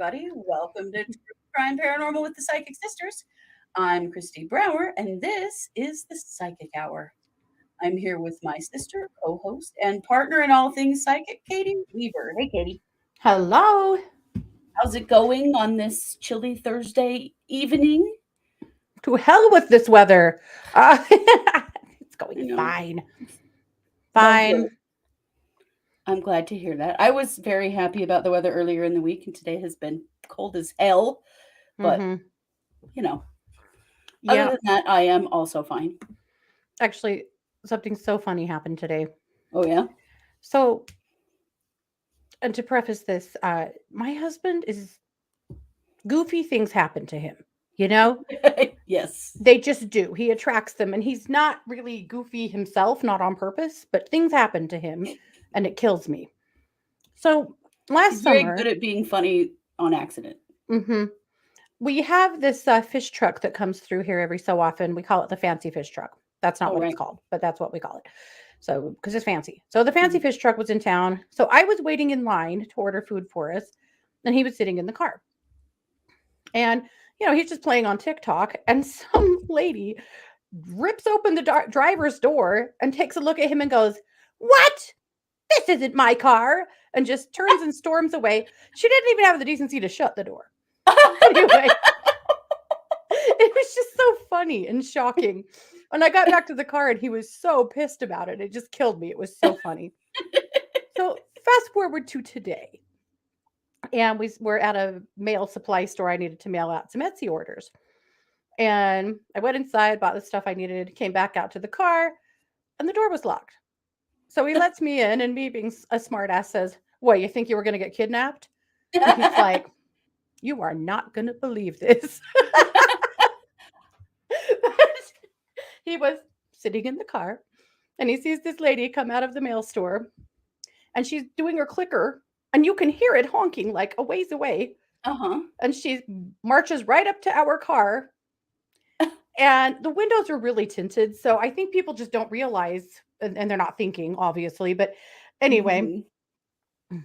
everybody. Welcome to True Crime Paranormal with the Psychic Sisters. I'm Christy Brower, and this is the Psychic Hour. I'm here with my sister, co host, and partner in all things psychic, Katie Weaver. Hey, Katie. Hello. How's it going on this chilly Thursday evening? To hell with this weather. It's going You know, fine. well, good. Fine. I'm glad to hear that. I was very happy about the weather earlier in the week, and today has been cold as hell. But, Mm-hmm. you know, other Yeah. than that, I am also fine. Actually, something so funny happened today. Oh, yeah? So, and to preface this, my husband is goofy things happen to him. You know, Yes. they just do. He attracts them, and he's not really goofy himself, not on purpose, but things happen to him, and it kills me. So, He's last very good summer, at being funny on accident. hmm we have this fish truck that comes through here every so often. We call it the fancy fish truck. That's not Oh, what it's right. called, but that's what we call it. So, because it's fancy. So, the fancy Mhm. fish truck was in town. So, I was waiting in line to order food for us, and he was sitting in the car. And, he's just playing on TikTok, and some lady rips open the driver's door and takes a look at him and goes, "What? This isn't my car." And just turns and storms away. She didn't even have the decency to shut the door. Anyway, it was just so funny and shocking. When I got back to the car and he was so pissed about it, it just killed me. It was so funny. So fast forward to today, and were at a mail supply store. I needed to mail out some Etsy orders, and I went inside, bought the stuff I needed, came back out to the car, and the door was locked. So he lets me in, and me being a smart ass says, "What, you think you were going to get kidnapped?" And he's like, "You are not going to believe this." He was sitting in the car, and he sees this lady come out of the mail store, and she's doing her clicker, and you can hear it honking like a ways away, Uh-huh. and she marches right up to our car, and the windows are really tinted, so I think people just don't realize, and they're not thinking obviously, but anyway, Mhm.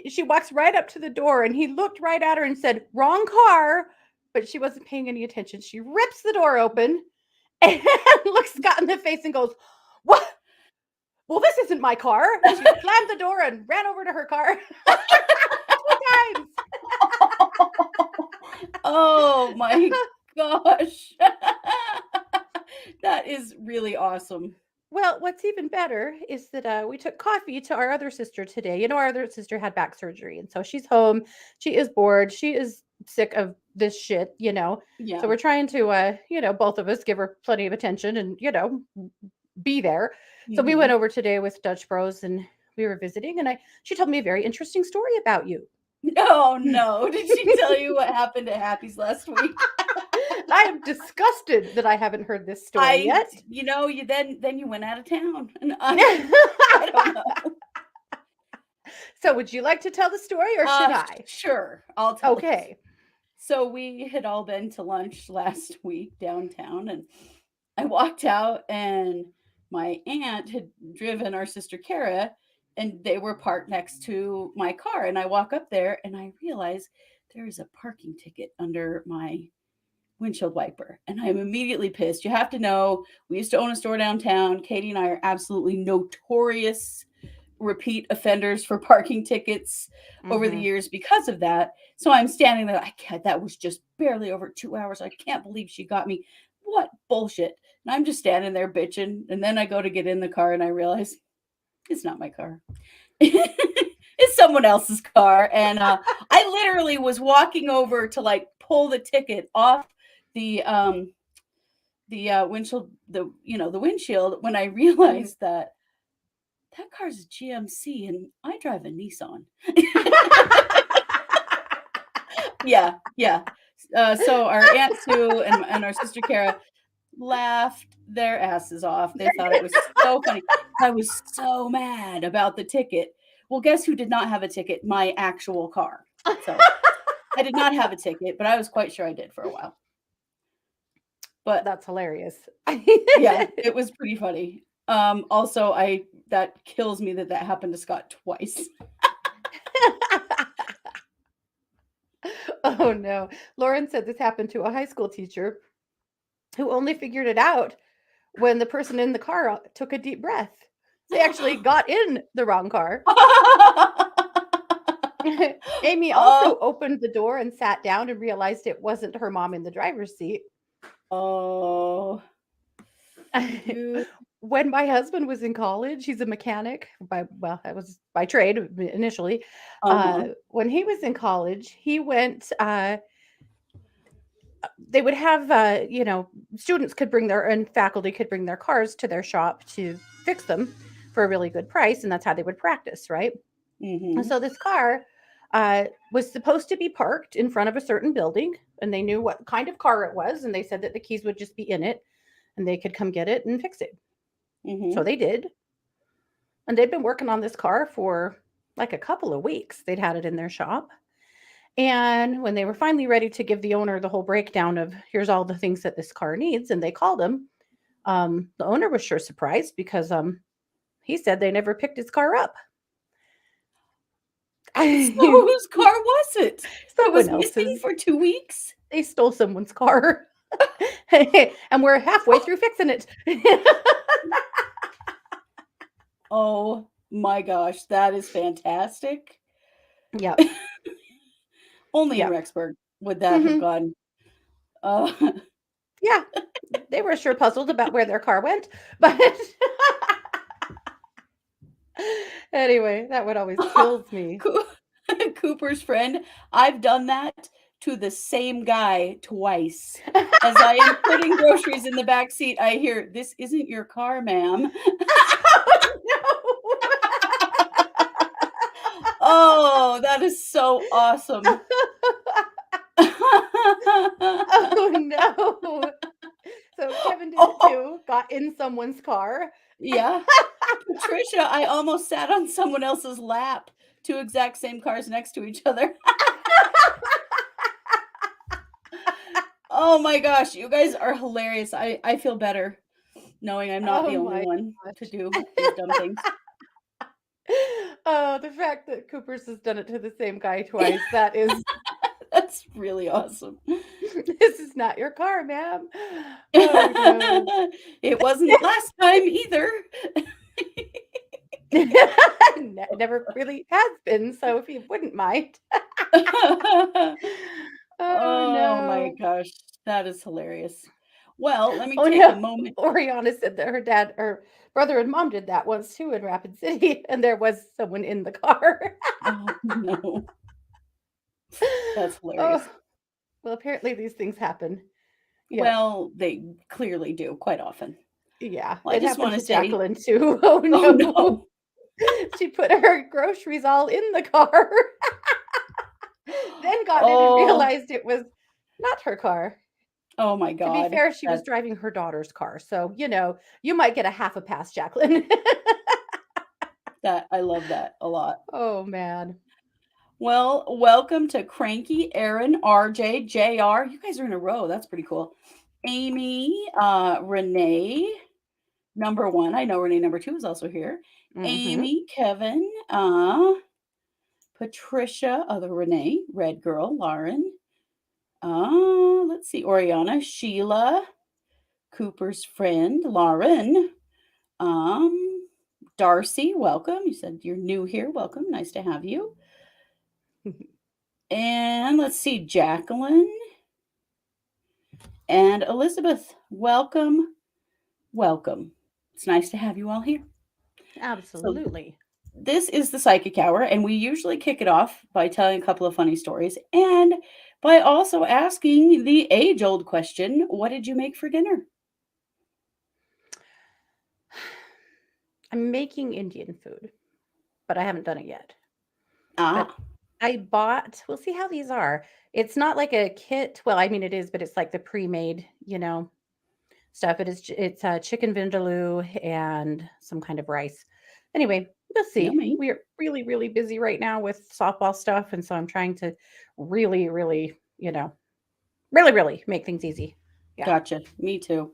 she walks right up to the door, and he looked right at her and said, "Wrong car," but she wasn't paying any attention. She rips the door open and looks Scott in the face and goes, "What? Well, this isn't my car." And she slammed the door and ran over to her car 2 times. Oh my gosh. That is really awesome. Well, what's even better is that we took coffee to our other sister today. Our other sister had back surgery, and so she's home. She is bored. She is sick of this shit. So Yeah. we're trying to, both of us give her plenty of attention and, be there. So we went Mhm. over today with Dutch Bros, and we were visiting, and she told me a very interesting story about you. Oh no. Did she tell you what happened to Happy's last week? I am disgusted that I haven't heard this story yet. You went out of town. And I don't know. So, would you like to tell the story or should I? Sure. I'll tell it. Okay. So we had all been to lunch last week downtown, and I walked out, and my aunt had driven our sister Kara, and they were parked next to my car. And I walk up there, and I realize there is a parking ticket under my windshield wiper, and I'm immediately pissed. You have to know, we used to own a store downtown. Katie and I are absolutely notorious repeat offenders for parking tickets over the Mm-hmm. years because of that. So I'm standing there. I can't. That was just barely over 2 hours. I can't believe she got me. What bullshit. And I'm just standing there bitching. And then I go to get in the car, and I realize it's not my car. It's someone else's car. And I literally was walking over to like pull the ticket off the windshield, the windshield, when I Mm-hmm. realized that car's a GMC and I drive a Nissan. Yeah, yeah. So our Aunt Sue and our sister Kara laughed their asses off. They thought it was so funny. I was so mad about the ticket. Well, guess who did not have a ticket? My actual car. So I did not have a ticket, but I was quite sure I did for a while. But That's hilarious. yeah, it was pretty funny. Also, I that kills me that happened to Scott twice. Oh no. Lauren said this happened to a high school teacher who only figured it out when the person in the car took a deep breath. They actually got in the wrong car. Amy Oh, also opened the door and sat down and realized it wasn't her mom in the driver's seat. oh, dude. When my husband was in college, he's a mechanic by well, that was by trade initially. Uh-huh. When he was in college, he went they would have students could bring their and faculty could bring their cars to their shop to fix them for a really good price, and that's how they would practice, right? And Mm-hmm. so this car was supposed to be parked in front of a certain building, and they knew what kind of car it was, and they said that the keys would just be in it, and they could come get it and fix it. So Mm-hmm. they did, and they'd been working on this car for like a couple of weeks. They'd had it in their shop, and when they were finally ready to give the owner the whole breakdown of here's all the things that this car needs, and they called him, the owner was sure surprised because he said they never picked his car up. So whose car was it that was Someone missing else's. for 2 weeks? They stole someone's car. And we're halfway through fixing it. Oh my gosh, that is fantastic. Yep. Only in Yep. Rexburg would that have Hmm. gone. Uh, Yeah. They were sure puzzled about where their car went. But anyway, that one always kills me. Coo- Cooper's friend, I've done that to the same guy twice. As I am putting groceries in the back seat, I hear, "This isn't your car, ma'am." Oh, Oh, that is so awesome. no. Oh, no. So Kevin did it Oh, too, got in someone's car. yeah. Patricia, I almost sat on someone else's lap. Two exact same cars next to each other. Oh my gosh, you guys are hilarious. I feel better knowing I'm not Oh the only my one to gosh. do these dumb things. Oh, the fact that Cooper's has done it to the same guy twice, that is That's really awesome. this is not your car, ma'am. Oh, no. It wasn't last time either. Never really has been, so if you wouldn't mind. Oh, Oh my no. gosh, that is hilarious. Well, let me Oh, take a no. moment. Oriana said that her brother and mom did that once too in Rapid City, and there was someone in the car. Oh no, that's Oh, hilarious. well, apparently these things happen. Yep. Well, they clearly do quite often. Yeah, Well, I it just happened want to to say, Jacqueline too. Oh, oh no. no. She put her groceries all in the car, then got in and Oh, realized it was not her car. oh my To be God. fair, she was That driving her daughter's car, so, you might get a half a pass, Jacqueline. that I love that a lot. Oh, man. Well, welcome to Cranky, Aaron, RJ, JR. You guys are in a row. That's pretty cool. Amy, Renee, number one. I know Renee number two is also here. Mhm. Amy, Kevin, Patricia, other Renee, Red Girl, Lauren. Let's see, Oriana, Sheila, Cooper's friend, Lauren. Um, Darcy, welcome. You said you're new here. Welcome. Nice to have you. And let's see, Jacqueline and Elizabeth. Welcome. Welcome. It's nice to have you all here. So, Absolutely. this is the Psychic Hour, and we usually kick it off by telling a couple of funny stories and by also asking the age old question, what did you make for dinner? I'm making Indian food, but I haven't done it yet. But Ah, I bought we'll see how these are. It's not like a kit. Well, I mean it is, but it's like the pre-made, stuff. It's chicken vindaloo and some kind of rice. Anyway, we'll see. yummy. We're really, really busy right now with softball stuff, and so I'm trying to really, really, really, really make things easy. Yeah. Gotcha. Me too.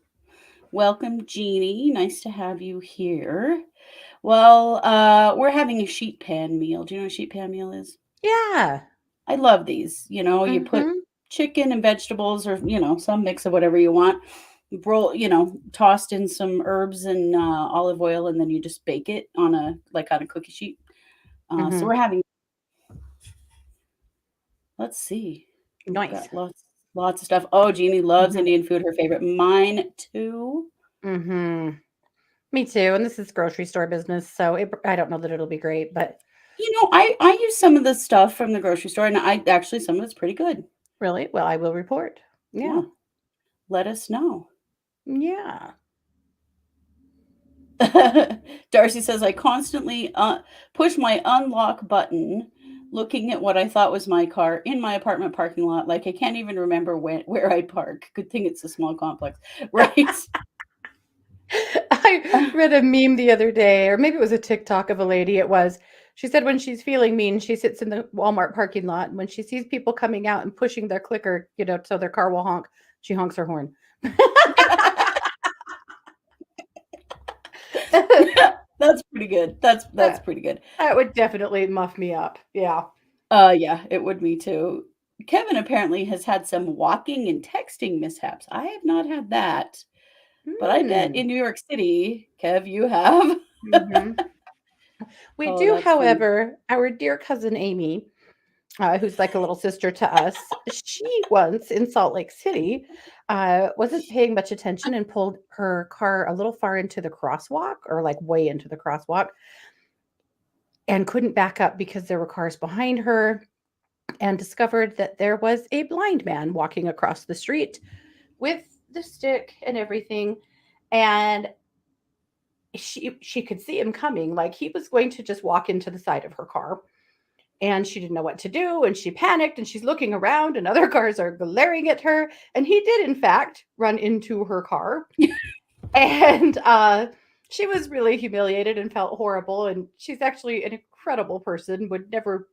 Welcome, Jeannie. Nice to have you here. Well, we're having a sheet pan meal. Do you know what a sheet pan meal is? Yeah. I love these. You put Mhm. chicken and vegetables, or some mix of whatever you want. Roll, tossed in some herbs and olive oil, and then you just bake it on a cookie sheet. So Mhm. we're having. Let's see. We've Nice. got lots of stuff. Oh, Jeannie loves Mhm. Indian food. Her favorite. Mine too. Mhm. Me too. And this is grocery store business, so I don't know that it'll be great, but I use some of the stuff from the grocery store, and I actually some of it's pretty good. really, well, I will report. Yeah. Yeah, let us know. Yeah. Darcy says I constantly push my unlock button, looking at what I thought was my car in my apartment parking lot. Like I can't even remember where I park. Good thing it's a small complex, right? I read a meme the other day, or maybe it was a TikTok of a lady. It was, she said when she's feeling mean, she sits in the Walmart parking lot. And when she sees people coming out and pushing their clicker, so their car will honk, she honks her horn. That's pretty good. That's That pretty good. that would definitely muff me up. Yeah. Yeah, it would me too. Kevin apparently has had some walking and texting mishaps. I have not had that, but I bet Hmm. in New York City, Kev, you have. Hmm. We Oh, do, that's funny. however, our dear cousin Amy, who's like a little sister to us, she once in Salt Lake City wasn't paying much attention and pulled her car a little far into the crosswalk, or like way into the crosswalk, and couldn't back up because there were cars behind her, and discovered that there was a blind man walking across the street with the stick and everything. And she could see him coming, like he was going to just walk into the side of her car, and she didn't know what to do, and she panicked, and she's looking around and other cars are glaring at her, and he did in fact run into her car. And she was really humiliated and felt horrible, and she's actually an incredible person, would never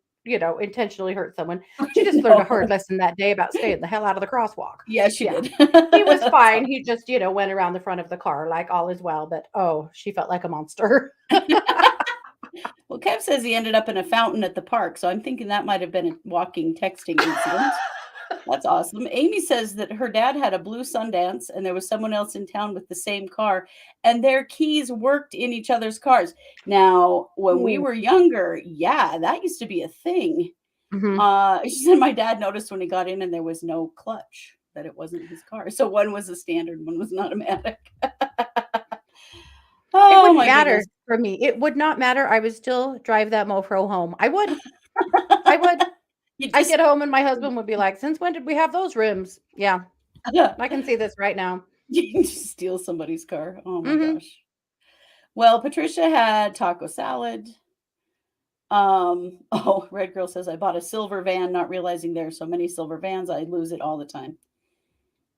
intentionally hurt someone. She just learned a hard No. lesson that day about staying the hell out of the crosswalk. Yeah, she Yeah, did. he was That's fine. He just went around the front of the car like all is well, but oh, she felt like a monster. Well, Kev says he ended up in a fountain at the park, so I'm thinking that might have been a walking texting incident. That's awesome. Amy says that her dad had a blue Sundance and there was someone else in town with the same car, and their keys worked in each other's cars. Now, when we Ooh. were younger, yeah, that used to be a thing. Hmm. She said my dad noticed when he got in and there was no clutch that it wasn't his car. So one was a standard, one was an automatic. It Oh wouldn't my goodness. matter for me. It would not matter. I would still drive that mofo home. I would. I would. You I'd just get home and my husband would be like, "Since when did we have those rims?" Yeah, I can see this right now. you just steal somebody's car. Oh my Mhm. gosh. Well, Patricia had taco salad. Oh, Red Girl says I bought a silver van, not realizing there are so many silver vans, I lose it all the time.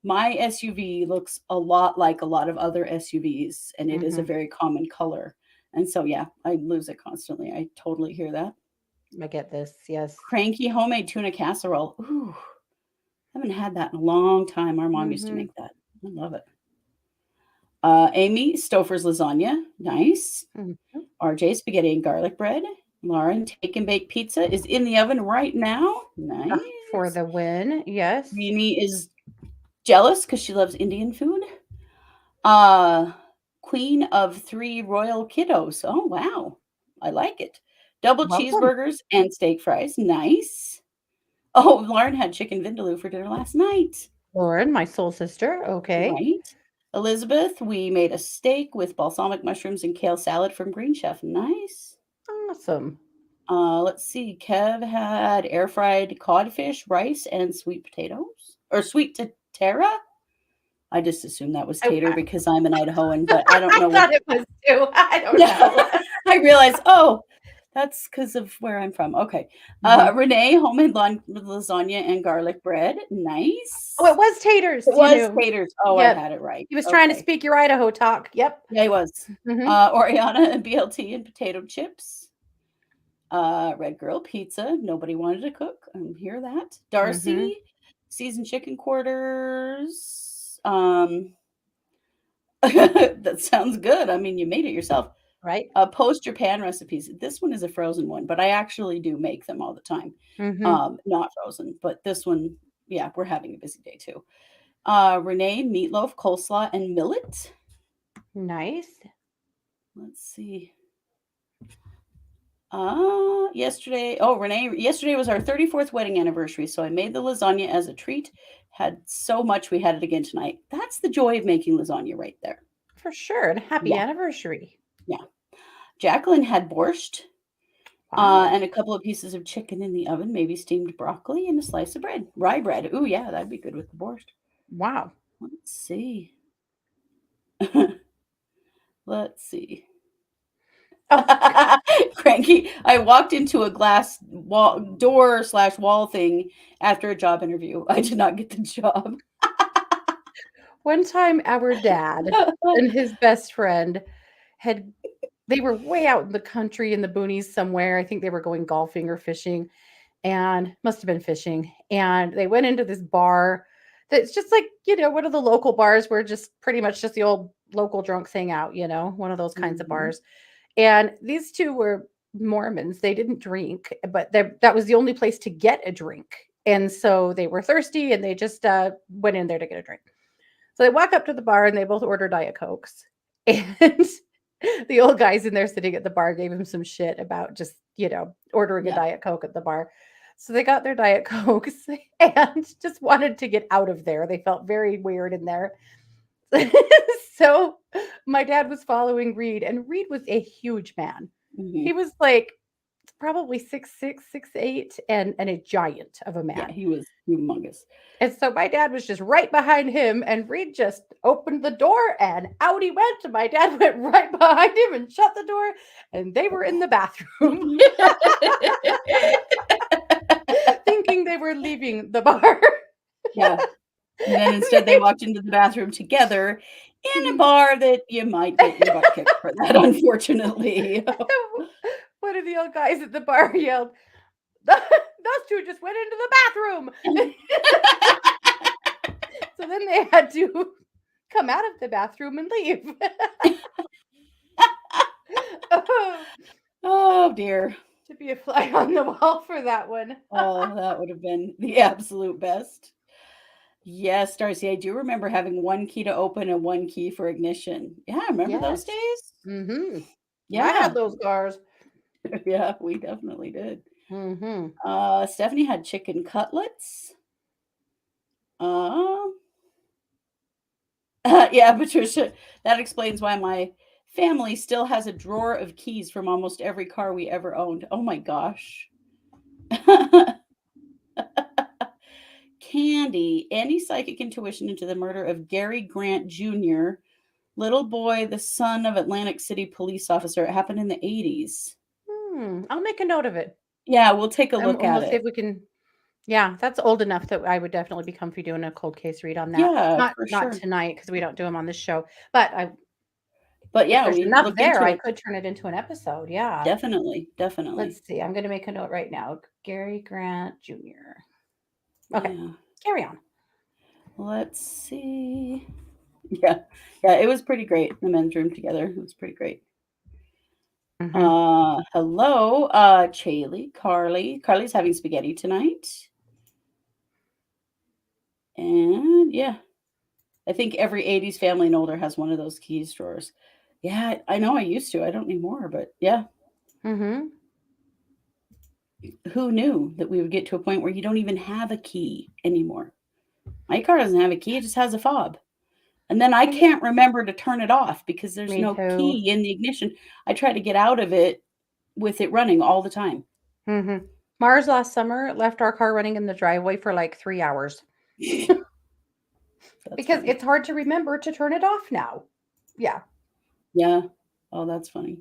My SUV looks a lot like a lot of other SUVs, and it is a Mhm. very common color. And so, yeah, I lose it constantly. I totally hear that. I get this. Yes. Cranky homemade tuna casserole. Ooh, haven't had that in a long time. Our mom used to Mhm. make that. I love it. Amy, Stouffer's lasagna. Nice. Mhm. RJ, spaghetti and garlic bread. Lauren, take and bake pizza is in the oven right now. For Nice. the win. Yes. Mimi is jealous because she loves Indian food. Uh, Queen of three royal kiddos. Oh, wow. I like it. Double Welcome, cheeseburgers and steak fries. Nice. Oh, Lauren had chicken vindaloo for dinner last night. Lauren, my soul sister. Okay. Right. Elizabeth, we made a steak with balsamic mushrooms and kale salad from Green Chef. Nice. Awesome. Let's see. Kev had air fried codfish, rice, and sweet potatoes. Or sweet tatera? I just assumed that was tater I because I'm an Idahoan, but I don't I know what. thought it was too. I don't Yeah. know. I realized, oh, that's because of where I'm from. Okay. Mhm. Renee, homemade lasagna and garlic bread. Oh, it Nice. was taters. It You was knew. taters. Oh, I Yep. had it right. He was trying to Okay. speak your Idaho talk. Yep. Yeah, he was. Mhm. Oriana and BLT and potato chips. Red Girl pizza. Nobody wanted to cook. I hear that. Mhm. Darcy, seasoned chicken quarters. That sounds good. I mean, you made it yourself. right? Post your pan recipes. This one is a frozen one, but I actually do make them all the time. Mm-hmm. Not frozen, but this one, yeah, we're having a busy day too. Renee, meatloaf, coleslaw, and millet. Nice. Let's see. Yesterday, oh, Renee, yesterday was our 34th wedding anniversary, so I made the lasagna as a treat. Had so much we had it again tonight. That's the joy of making lasagna right there. For sure. And happy Yeah, anniversary. yeah. Jacqueline had borscht, Wow. and a couple of pieces of chicken in the oven, maybe steamed broccoli and a slice of bread. Rye bread. Ooh, yeah, that'd be good with the borscht. Wow. Let's see. Let's see. Oh, Cranky. I walked into a glass wall door slash wall thing after a job interview. I did not get the job. one time our dad and his best friend had they were way out in the country in the boonies somewhere. I think they were going golfing or fishing and must have been fishing. And they went into this bar that's just like, one of the local bars where just pretty much just the old local drunks hang out, one of those kinds of Mhm. bars. And these two were Mormons. They didn't drink, but that was the only place to get a drink. And so they were thirsty and they just went in there to get a drink. So they walk up to the bar and they both order Diet Cokes. And the old guys in there sitting at the bar gave him some shit about just, ordering a Yeah. Diet Coke at the bar. So they got their Diet Cokes and just wanted to get out of there. They felt very weird in there. So my dad was following Reed, and Reed was a huge man. He Mhm. was like probably 6'6", 6'8", and a giant of a Yeah, man. he was humongous. And so my dad was just right behind him, and Reed just opened the door, and out he went. And my dad went right behind him and shut the door, and they were in the bathroom, thinking they were leaving the bar. Yeah. And then instead they walked into the bathroom together in a bar that you might get your butt kicked for that, unfortunately. One of the old guys at the bar yelled, those two just went into the bathroom. So then they had to come out of the bathroom and leave. Oh, Oh dear. to be a fly on the wall for that one. Oh, that would have been the absolute best. Yes, Darcy, I do remember having one key to open and one key for ignition. Yeah, remember those Yes. days? I had Yeah. those cars. Yeah, we definitely did. Mm-hmm. Stephanie had chicken cutlets. Uh, yeah, Patricia, that explains why my family still has a drawer of keys from almost every car we ever owned. Oh my gosh. Candy, any psychic intuition into the murder of Gary Grant Jr., little boy, the son of Atlantic City police officer. It happened in the 80s. I'll make a note of it. Yeah, we'll take a look And at we'll see it. if we can. Yeah, that's old enough that I would definitely be comfy doing a cold case read on that. Yeah, Not for not sure. tonight because we don't do them on this show. But But if yeah, there's we enough look there, into I it. could turn it into an episode. Yeah. Definitely, definitely. Let's see. I'm going to make a note right now. Gary Grant Jr. Okay, Yeah. carry on. Let's see. Yeah. Yeah, it was pretty great. The men's room together. It was pretty great. Hmm. Hello, Chaley, Carly. Carly's having spaghetti tonight. And yeah, I think every 80s family and older has one of those keys drawers. Yeah, I know I used to. I don't anymore, but yeah. Hmm. Who knew that we would get to a point where you don't even have a key anymore? My car doesn't have a key, it just has a fob. And then I can't remember to turn it off because there's Me no too. key in the ignition. I try to get out of it with it running all the time. Hmm. Mars last summer left our car running in the driveway for like 3 hours That's because funny. it's hard to remember to turn it off now. Yeah. Yeah. Oh, that's funny.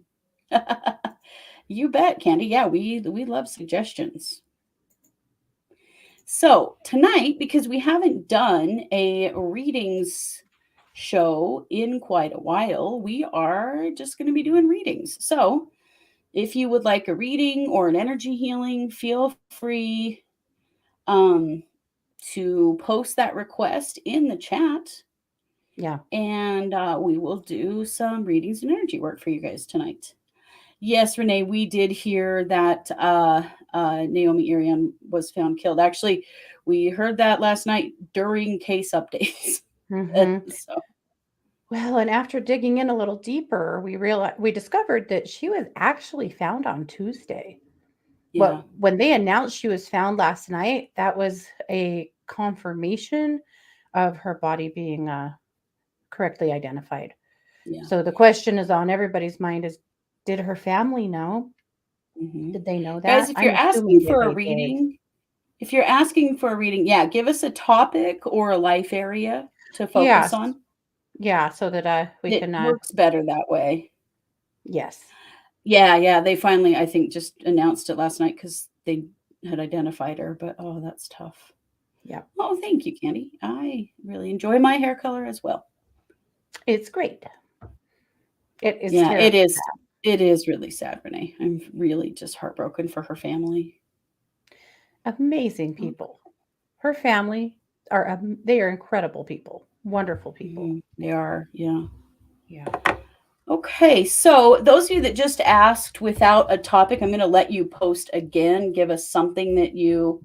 You bet, Candy. Yeah, we love suggestions. So tonight, because we haven't done a readings show in quite a while, we are just going to be doing readings. So if you would like a reading or an energy healing, feel free um, to post that request in the chat. Yeah. and we will do some readings and energy work for you guys tonight. Yes, Renee, we did hear that Naomi Irian was found killed. Actually, we heard that last night during case updates. Hmm. So, Well, and after digging in a little deeper, we discovered that she was actually found on Tuesday. yeah, When they announced she was found last night, that was a confirmation of her body being correctly identified. yeah. So the question is on everybody's mind is, did her family know? Hmm. Did they know Guys, that? I'm assuming that they did. if you're asking for a reading, yeah, give us a topic or a life area to focus Yes. on. Yeah, so that we It can works better that way. yes. Yeah, yeah, they finally, I think, just announced it last night because they had identified her, but oh, that's tough. Yeah. Oh, thank you, Candy. I really enjoy my hair color as well. It's great. It is Yeah, terrible. it is really sad, Renee. I'm really just heartbroken for her family. Amazing Oh, people. Her family are they are incredible people. Wonderful people. they are, yeah. Yeah. Okay, so those of you that just asked without a topic, I'm going to let you post again. Give us something that you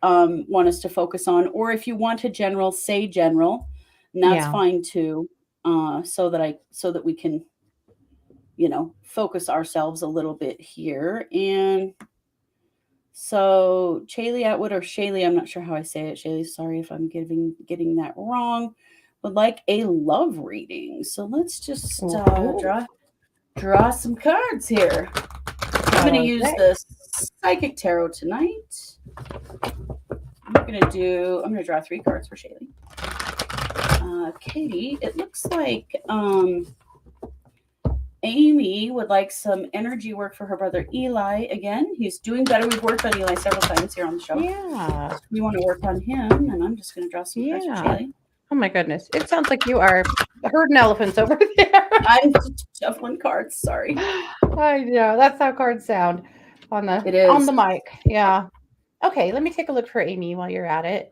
want us to focus on, or if you want a general, say general, and that's Yeah. fine too. So that we can, focus ourselves a little bit here. And so Shaylee Atwood or Shaylee, I'm not sure how I say it. Shaylee, sorry if I'm getting that wrong. Would like a love reading. So let's just Ooh. draw some cards here. I'm going to use Okay. the Psychic Tarot tonight. I'm going to draw 3 cards for Shaylee. Katie, it looks like Amy would like some energy work for her brother Eli. Again, he's doing better. We've worked on Eli several times here on the show. Yeah. So we want to work on him, and I'm just going to draw some cards for Yeah. Shaylee. Oh my goodness. It sounds like you are herding elephants over there. I'm shuffling cards. Sorry. I know. That's how cards sound It on is. the mic. Yeah. Okay, let me take a look for Amy while you're at it.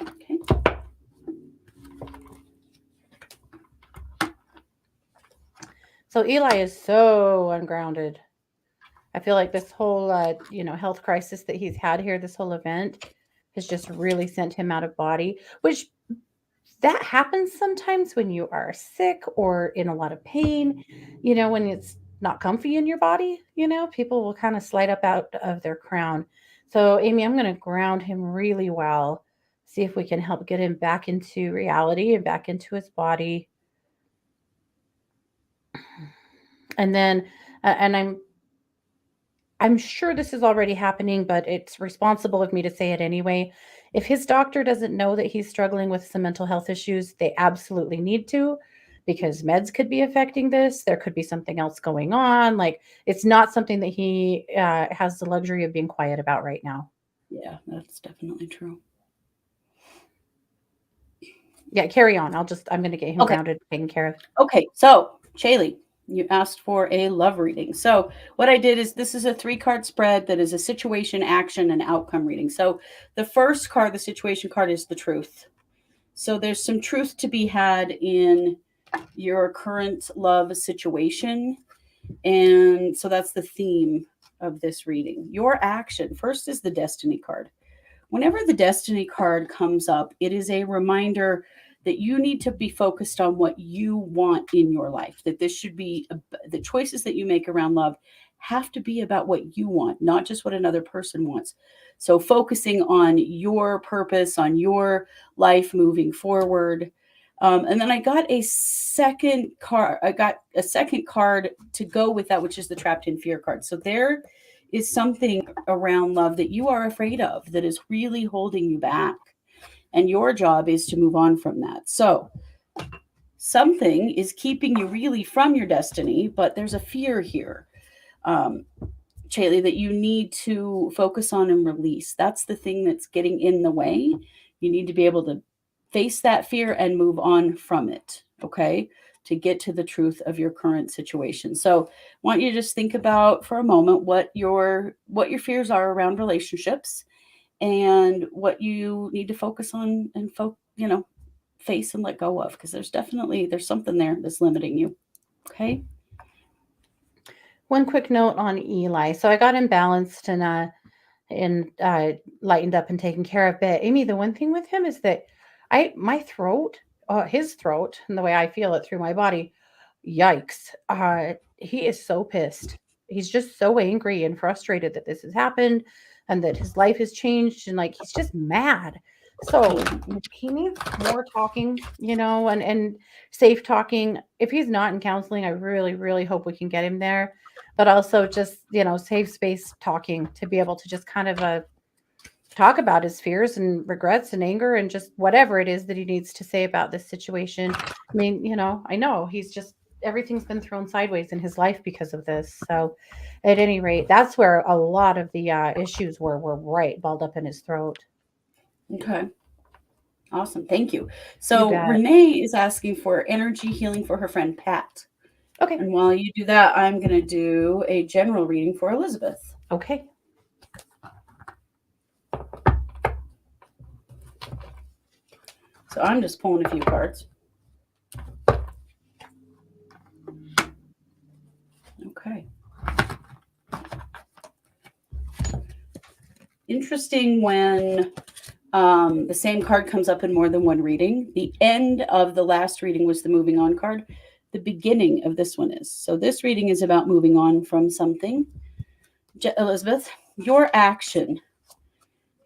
Okay. So Eli is so ungrounded. I feel like this whole health crisis that he's had here, this whole event has just really sent him out of body, which that happens sometimes when you are sick or in a lot of pain, when it's not comfy in your body, people will kind of slide up out of their crown. So, Amy, I'm going to ground him really well, see if we can help get him back into reality and back into his body. And then, and I'm sure this is already happening, but it's responsible of me to say it anyway. If his doctor doesn't know that he's struggling with some mental health issues, they absolutely need to, because meds could be affecting this. There could be something else going on. Like, it's not something that he has the luxury of being quiet about right now. Yeah, that's definitely true. Yeah, carry on. I'm going to get him Okay. grounded, taken care of. Okay. So, Shaylee, you asked for a love reading. So, what I did is this is a 3-card spread that is a situation, action, and outcome reading. So, the first card, the situation card, is the truth. So, there's some truth to be had in your current love situation. And so, that's the theme of this reading. Your action first is the destiny card. Whenever the destiny card comes up, it is a reminder that you need to be focused on what you want in your life, that this should be the choices that you make around love have to be about what you want, not just what another person wants. So focusing on your purpose, on your life moving forward. And then I got a second card. I got a second card to go with that, which is the trapped in fear card. So there is something around love that you are afraid of that is really holding you back. And your job is to move on from that. So something is keeping you really from your destiny, but there's a fear here, Shaylee, that you need to focus on and release. That's the thing that's getting in the way. You need to be able to face that fear and move on from it. Okay. To get to the truth of your current situation. So I want you to just think about for a moment what your fears are around relationships and what you need to focus on and face and let go of, because there's something there that's limiting you. Okay. One quick note on Eli. So I got him balanced and lightened up and taken care of. But Amy, the one thing with him is that my throat, his throat, and the way I feel it through my body, yikes! He is so pissed. He's just so angry and frustrated that this has happened, and that his life has changed, and like he's just mad. So he needs more talking, and safe talking. If he's not in counseling, I really, really hope we can get him there. But also just, safe space talking to be able to just kind of talk about his fears and regrets and anger and just whatever it is that he needs to say about this situation. I mean, I know he's just everything's been thrown sideways in his life because of this. So, at any rate, that's where a lot of the issues were right balled up in his throat. Okay. Awesome. Thank you. You So bet. Renee is asking for energy healing for her friend Pat. Okay. And while you do that, I'm going to do a general reading for Elizabeth. Okay. So I'm just pulling a few cards. Okay. Interesting when the same card comes up in more than one reading. The end of the last reading was the moving on card. The beginning of this one is. So this reading is about moving on from something. Elizabeth, your action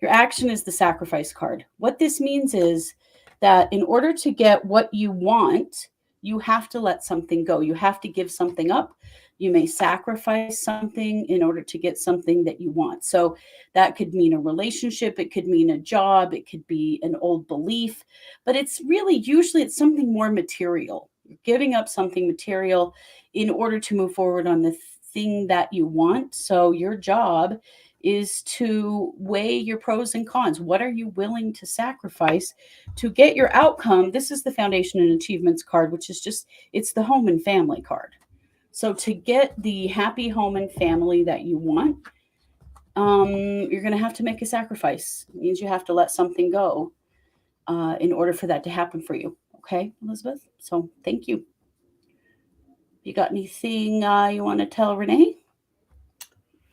is the sacrifice card. What this means is that in order to get what you want, you have to let something go. You have to give something up. You may sacrifice something in order to get something that you want. So that could mean a relationship, it could mean a job, it could be an old belief, but usually it's something more material. You're giving up something material in order to move forward on the thing that you want. So your job is to weigh your pros and cons. What are you willing to sacrifice to get your outcome? This is the foundation and achievements card, which is it's the home and family card. So to get the happy home and family that you want, you're going to have to make a sacrifice. It means you have to let something go in order for that to happen for you. Okay, Elizabeth? So thank you. You got anything you want to tell Renee?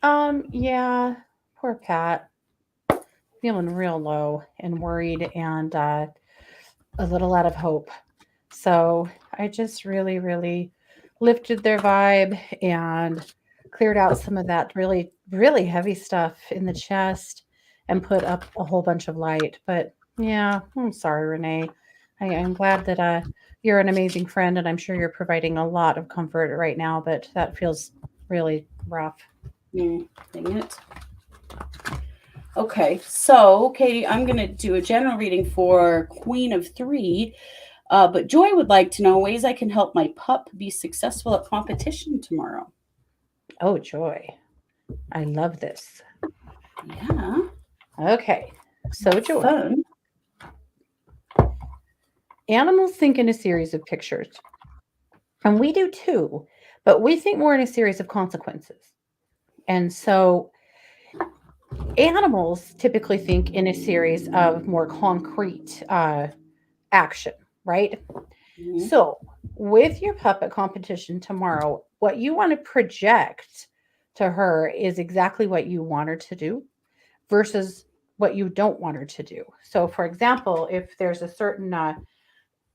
Yeah, poor Pat. Feeling real low and worried and a little out of hope. So I just really, really lifted their vibe and cleared out some of that really, really heavy stuff in the chest and put up a whole bunch of light. But yeah, I'm sorry, Renee. I'm glad that you're an amazing friend and I'm sure you're providing a lot of comfort right now, but that feels really rough. Dang it. Okay, so Katie, I'm going to do a general reading for Queen of Three. But Joy would like to know ways I can help my pup be successful at competition tomorrow. Oh, Joy. I love this. Yeah. Okay. So, Joy. Fun. Animals think in a series of pictures. And we do too, but we think more in a series of consequences. And so animals typically think in a series of more concrete action, right? Mm-hmm. So, with your puppet competition tomorrow, what you want to project to her is exactly what you want her to do versus what you don't want her to do. So, for example, if there's a certain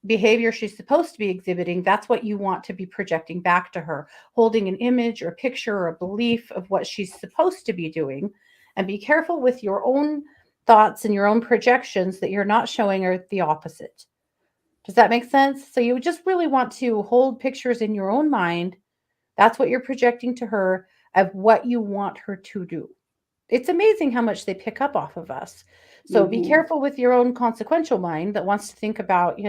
behavior she's supposed to be exhibiting, that's what you want to be projecting back to her, holding an image or a picture or a belief of what she's supposed to be doing. And be careful with your own thoughts and your own projections that you're not showing her the opposite. Does that make sense? So you just really want to hold pictures in your own mind. That's what you're projecting to her of what you want her to do. It's amazing how much they pick up off of us. So be careful with your own consequential mind that wants to think about,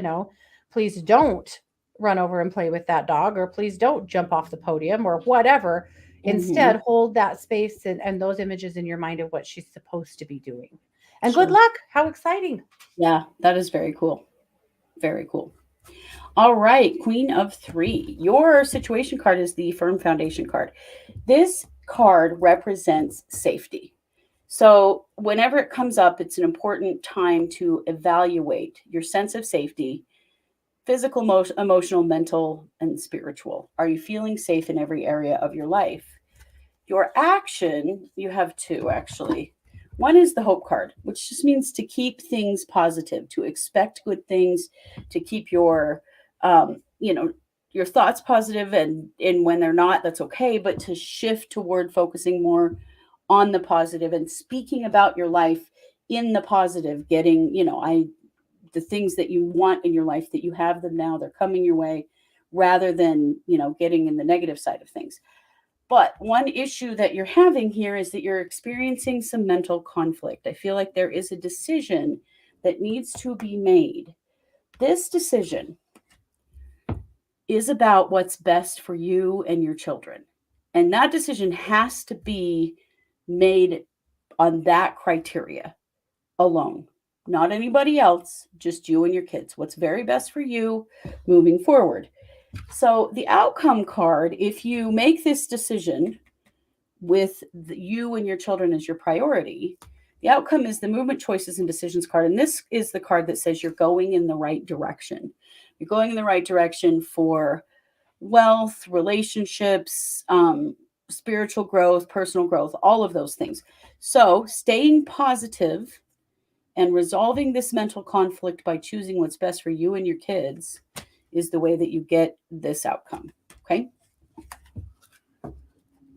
please don't run over and play with that dog, or please don't jump off the podium or whatever. Instead, hold that space and those images in your mind of what she's supposed to be doing. And Sure. good luck. How exciting. Yeah, that is very cool. Very cool. All right, Queen of Three. Your situation card is the Firm Foundation card. This card represents safety. So whenever it comes up, it's an important time to evaluate your sense of safety physical, emotional, mental, and spiritual. Are you feeling safe in every area of your life? Your action, you have two actually. One is the hope card, which just means to keep things positive, to expect good things, to keep your, you know, your thoughts positive, and when they're not, that's okay. But to shift toward focusing more on the positive and speaking about your life in the positive, getting, the things that you want in your life, that you have them now, they're coming your way, rather than getting in the negative side of things. But one issue that you're having here is that you're experiencing some mental conflict. I feel like there is a decision that needs to be made. This decision is about what's best for you and your children. And that decision has to be made on that criteria alone, not anybody else, just you and your kids. What's very best for you moving forward. So, the outcome card, if you make this decision with you and your children as your priority, the outcome is the movement, choices, and decisions card. And this is the card that says you're going in the right direction. You're going in the right direction for wealth, relationships, spiritual growth, personal growth, all of those things. So, staying positive and resolving this mental conflict by choosing what's best for you and your kids is the way that you get this outcome. Okay.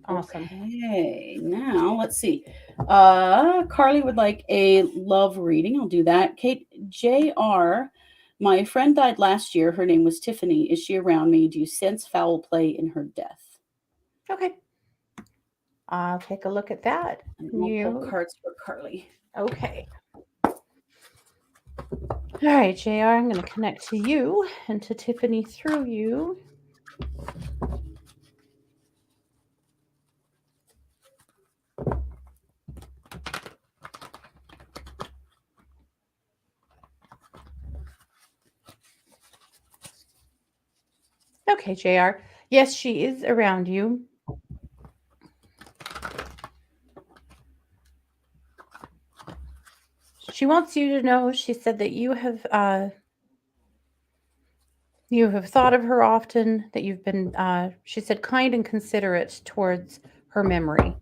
Awesome. Okay, now let's see. Carly would like a love reading. I'll do that. Kate, JR, my friend died last year. Her name was Tiffany. Is she around me? Do you sense foul play in her death? Okay. I'll take a look at that. And I'll pull You. cards for Carly. Okay. All right, JR, I'm going to connect to you and to Tiffany through you. Okay, JR. Yes, she is around you. She wants you to know, she said that you have thought of her often, that you've been, she said, kind and considerate towards her memory.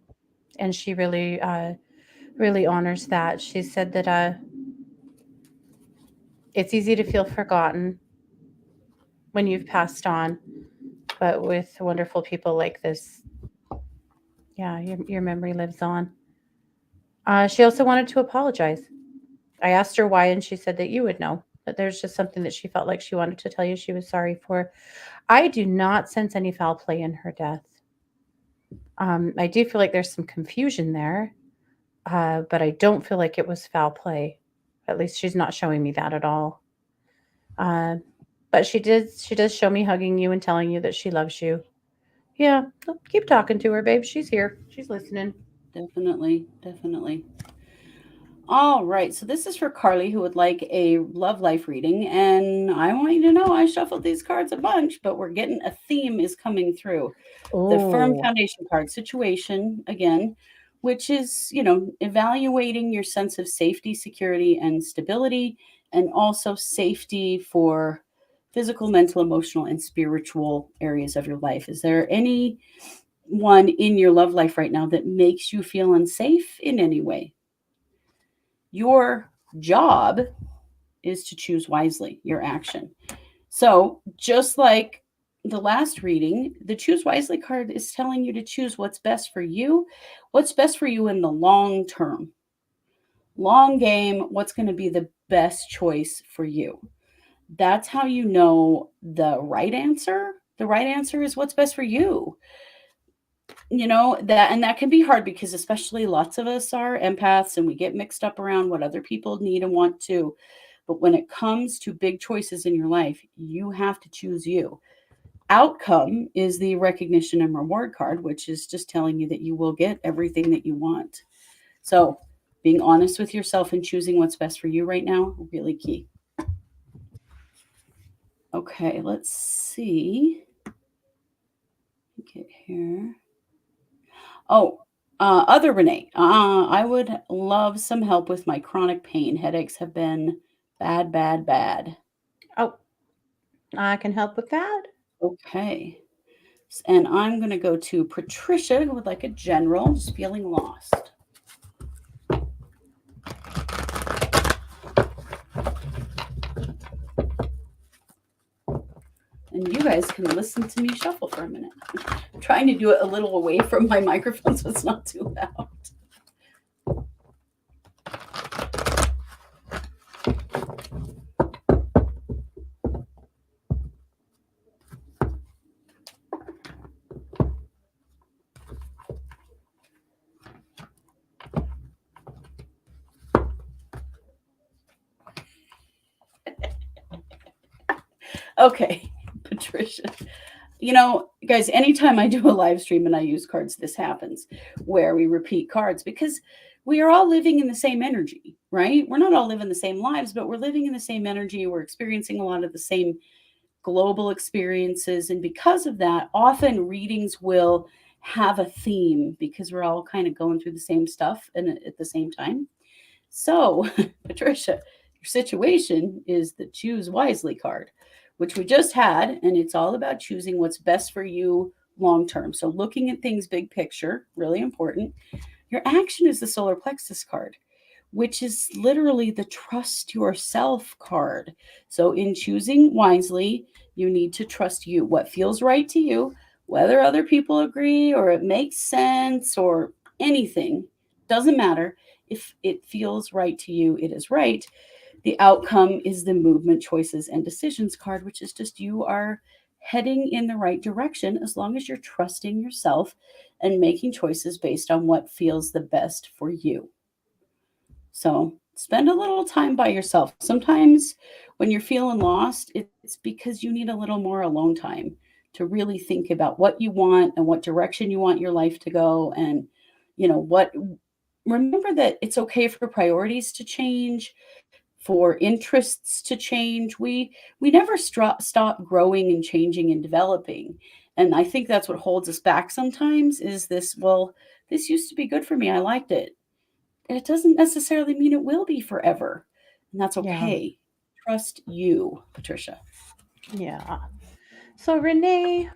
And she really honors that. She said that it's easy to feel forgotten when you've passed on, but with wonderful people like this, yeah, your memory lives on. She also wanted to apologize. I asked her why, and she said that you would know. That there's just something that she felt like she wanted to tell you she was sorry for. I do not sense any foul play in her death. I do feel like there's some confusion there, but I don't feel like it was foul play. At least she's not showing me that at all. Uh, but she does show me hugging you and telling you that she loves you. Yeah, keep talking to her, babe. She's here. She's listening. Definitely, definitely. All right, so this is for Carly, who would like a love life reading. And I want you to know I shuffled these cards a bunch, but we're getting a theme is coming through. The firm Oh, foundation card, situation again, which is, evaluating your sense of safety, security, and stability, and also safety for physical, mental, emotional, and spiritual areas of your life. Is there any one in your love life right now that makes you feel unsafe in any way? Your job is to choose wisely your action. So, just like the last reading, the choose wisely card is telling you to choose what's best for you, what's best for you in the long term, long game, what's going to be the best choice for you. That's how you know the right answer. The right answer is what's best for you. That, and that can be hard because especially lots of us are empaths and we get mixed up around what other people need and want to. But when it comes to big choices in your life, you have to choose you. Outcome is the recognition and reward card, which is just telling you that you will get everything that you want. So being honest with yourself and choosing what's best for you right now, really key. Okay, let's see. Get here. Oh, other Renee, I would love some help with my chronic pain. Headaches have been bad, bad, bad. oh. I can help with that. Okay. And I'm going to go to Patricia, who would like a general, just feeling lost. And you guys can listen to me shuffle for a minute. I'm trying to do it a little away from my microphone so it's not too loud. Okay, Patricia. Guys, anytime I do a live stream and I use cards, this happens where we repeat cards because we are all living in the same energy, right? We're not all living the same lives, but we're living in the same energy. We're experiencing a lot of the same global experiences. And because of that, often readings will have a theme because we're all kind of going through the same stuff and at the same time. So, Patricia, your situation is the Choose Wisely card, which we just had, and it's all about choosing what's best for you long term. So, looking at things big picture, really important. Your action is the solar plexus card, which is literally the trust yourself card. So, in choosing wisely, you need to trust you, what feels right to you, whether other people agree or it makes sense or anything, doesn't matter. If it feels right to you, it is right. The outcome is the movement, choices, and decisions card, which is just you are heading in the right direction as long as you're trusting yourself and making choices based on what feels the best for you. So spend a little time by yourself. Sometimes when you're feeling lost, it's because you need a little more alone time to really think about what you want and what direction you want your life to go. And, what, remember that it's okay for priorities to change, for interests to change. We never stop growing and changing and developing. And I think that's what holds us back sometimes is this, well, this used to be good for me. I liked it. And it doesn't necessarily mean it will be forever. And that's Yeah. okay. Trust you, Patricia. Yeah. So, Renee,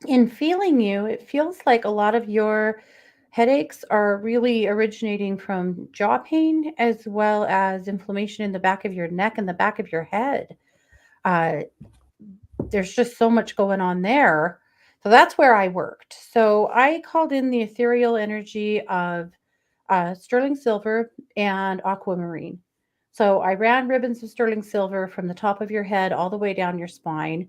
in feeling you, it feels like a lot of your headaches are really originating from jaw pain as well as inflammation in the back of your neck and the back of your head. Uh, there's just so much going on there. So that's where I worked. So I called in the ethereal energy of sterling silver and aquamarine. So I ran ribbons of sterling silver from the top of your head all the way down your spine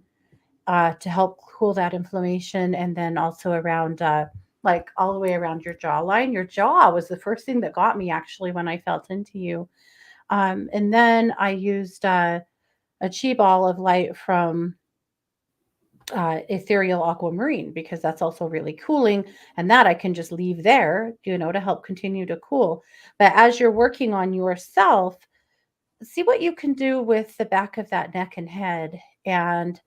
to help cool that inflammation, and then also around, like all the way around your jawline. Your jaw was the first thing that got me actually when I felt into you. And then I used a chi ball of light from ethereal aquamarine because that's also really cooling, and that I can just leave there, to help continue to cool. But as you're working on yourself, see what you can do with the back of that neck and head, and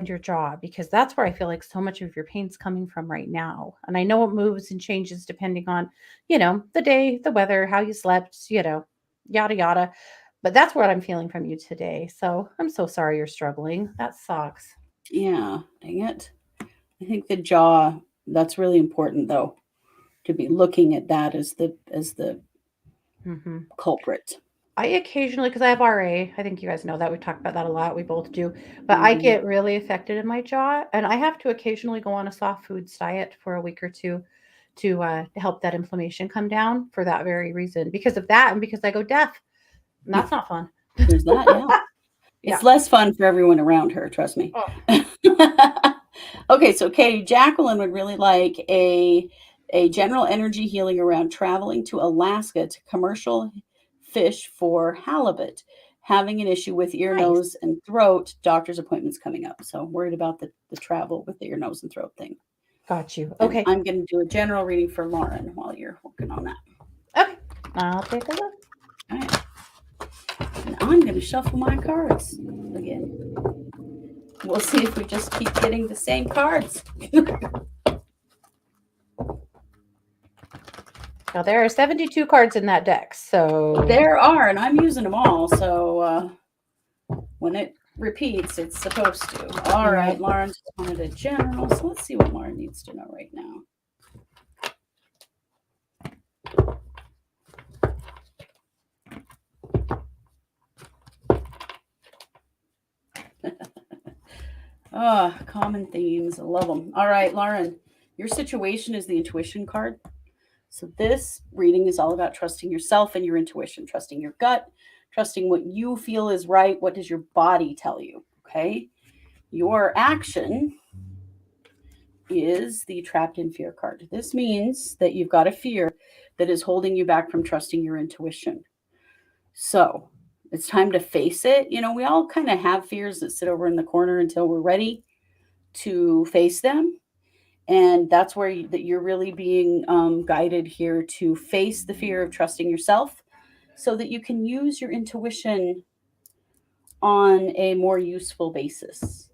your jaw, because that's where I feel like so much of your pain's coming from right now. And I know it moves and changes depending on, the day, the weather, how you slept, yada yada. But that's what I'm feeling from you today. So I'm so sorry you're struggling. That sucks. Yeah, dang it. I think the jaw, that's really important though, to be looking at that as the Hmm. culprit. I occasionally, because I have RA, I think you guys know that. We talk about that a lot. We both do. But I Hmm. get really affected in my jaw, and I have to occasionally go on a soft foods diet for a week or two to help that inflammation come down for that very reason. Because of that, and because I go deaf, and that's not fun. There's that, yeah. Yeah. It's less fun for everyone around her, trust me. Oh, Okay, so Katie, Jacqueline would really like a general energy healing around traveling to Alaska to commercial fish for halibut, having an issue with ear, nice. nose, and throat, doctor's appointments coming up. So worried about the travel with the ear, nose, and throat thing. Got you. And Okay. I'm going to do a general reading for Lauren while you're working on that. Okay. I'll take a look. All right. And I'm going to shuffle my cards again. We'll see if we just keep getting the same cards. Now, there are 72 cards in that deck. So, There are, and I'm using them all. So when it repeats, it's supposed to. All Yeah. right, Lauren just wanted a general. So let's see what Lauren needs to know right now. Ah, common themes. I love them. All right, Lauren, your situation is the intuition card. So this reading is all about trusting yourself and your intuition, trusting your gut, trusting what you feel is right. What does your body tell you? Okay. Your action is the trapped in fear card. This means that you've got a fear that is holding you back from trusting your intuition. So it's time to face it. You know, we all kind of have fears that sit over in the corner until we're ready to face them. And that's where that you're really being guided here to face the fear of trusting yourself so that you can use your intuition on a more useful basis.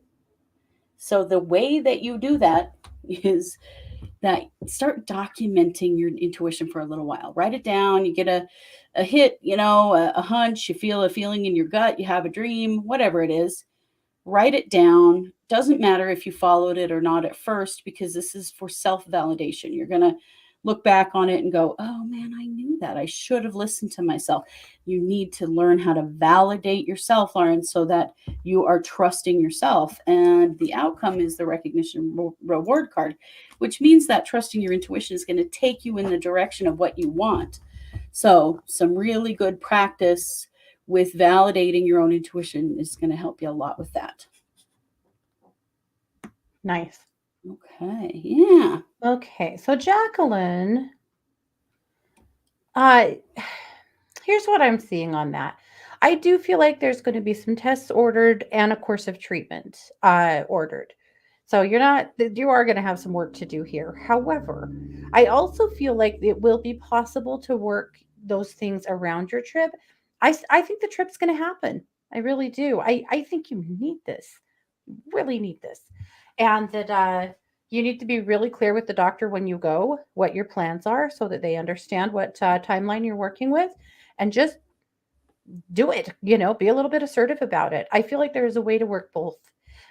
So the way that you do that is that start documenting your intuition for a little while. Write it down. You get a hit, you know, a hunch, you feel a feeling in your gut, you have a dream, whatever it is. Write it down. Doesn't matter if you followed it or not at first, because this is for self validation. You're going to look back on it and go, oh man, I knew that. I should have listened to myself. You need to learn how to validate yourself, Lauren, so that you are trusting yourself. And the outcome is the recognition reward card, which means that trusting your intuition is going to take you in the direction of what you want. So, some really good practice with validating your own intuition is going to help you a lot with that. Nice. Okay. Yeah. Okay. So Jacqueline, uh, here's what I'm seeing on that. I do feel like there's going to be some tests ordered and a course of treatment ordered. So you are going to have some work to do here. However, I also feel like it will be possible to work those things around your trip. I think the trip's going to happen. I really do. I think you need this. You really need this. And that you need to be really clear with the doctor when you go what your plans are so that they understand what timeline you're working with, and just do it. Be a little bit assertive about it. I feel like there is a way to work both.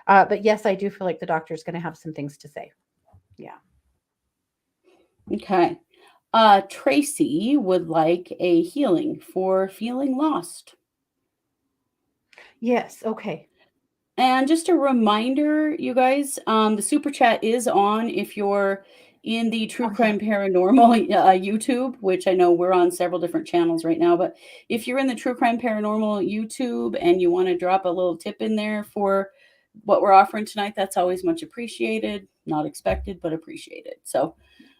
But yes, I do feel like the doctor is going to have some things to say. Yeah. Okay. Tracy would like a healing for feeling lost. Yes. Okay. And just a reminder, you guys, the super chat is on if you're in the True Oh, yeah. Crime Paranormal YouTube, which I know we're on several different channels right now. But if you're in the True Crime Paranormal YouTube and you want to drop a little tip in there for what we're offering tonight, that's always much appreciated. Not expected, but appreciated. So,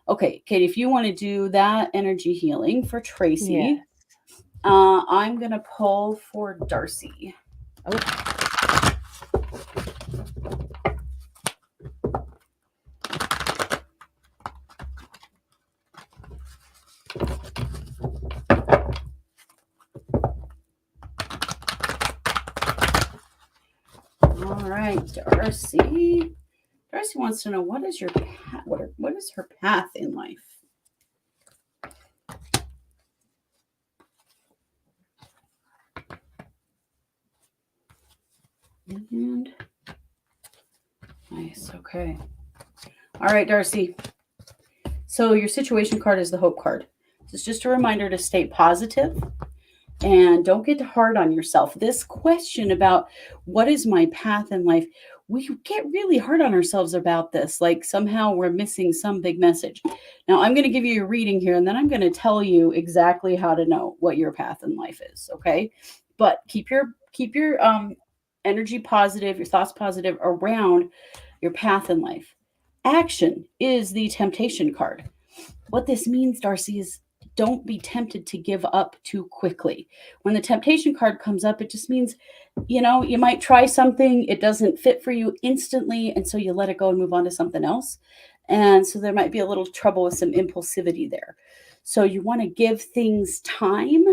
okay, Kate, if you want to do that energy healing for Tracy, Yes. I'm going to pull for Darcy. Okay. All right, Darcy. Darcy wants to know what is your path? What is her path in life? And nice. Okay. All right, Darcy. So your situation card is the hope card. So it's just a reminder to stay positive and don't get hard on yourself. This question about what is my path in life, we get really hard on ourselves about this. Like somehow we're missing some big message. Now I'm going to give you a reading here, and then I'm going to tell you exactly how to know what your path in life is. Okay, but keep your energy positive, your thoughts positive around your path in life. Action is the temptation card. What this means, Darcy, is don't be tempted to give up too quickly. When the temptation card comes up, it just means, you might try something, it doesn't fit for you instantly, and so you let it go and move on to something else. And so there might be a little trouble with some impulsivity there. So you want to give things time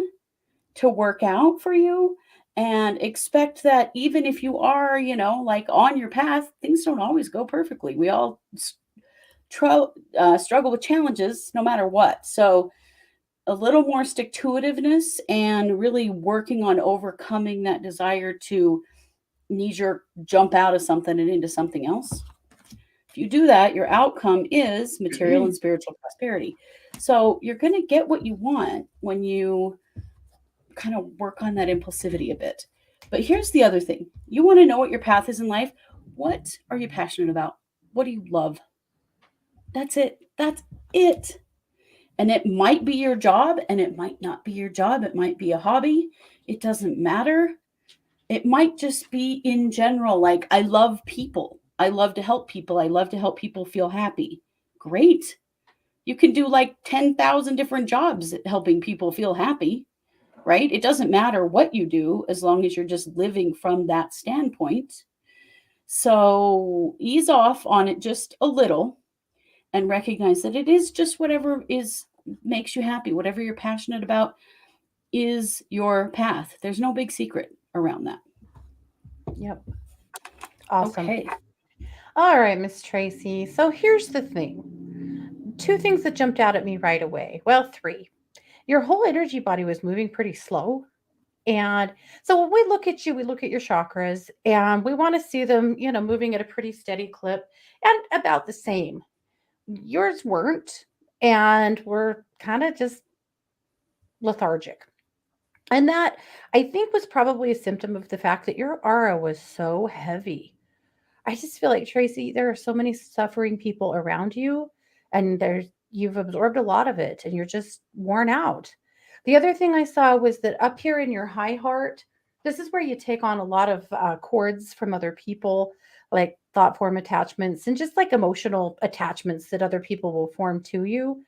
to work out for you and expect that even if you are, like on your path, things don't always go perfectly. We all struggle with challenges no matter what. So a little more stick to itiveness and really working on overcoming that desire to knee jerk jump out of something and into something else. If you do that, your outcome is material and spiritual prosperity. So you're going to get what you want when you kind of work on that impulsivity a bit. But here's the other thing: you want to know what your path is in life. What are you passionate about? What do you love? That's it. That's it. And it might be your job and it might not be your job. It might be a hobby. It doesn't matter. It might just be in general, like, I love people. I love to help people. I love to help people feel happy. Great. You can do like 10,000 different jobs helping people feel happy, right? It doesn't matter what you do as long as you're just living from that standpoint. So ease off on it just a little and recognize that it is just whatever is makes you happy, whatever you're passionate about is your path. There's no big secret around that. Yep. Awesome. Okay. All right, Miss Tracy. So here's the thing. Two things that jumped out at me right away. Well, three. Your whole energy body was moving pretty slow. And so when we look at you, we look at your chakras and we want to see them, moving at a pretty steady clip and about the same. Yours weren't, and we're kind of just lethargic. And that I think was probably a symptom of the fact that your aura was so heavy. I just feel like, Tracy, there are so many suffering people around you, and you've absorbed a lot of it, and you're just worn out. The other thing I saw was that up here in your high heart, this is where you take on a lot of cords from other people, like thought form attachments and just like emotional attachments that other people will form to you.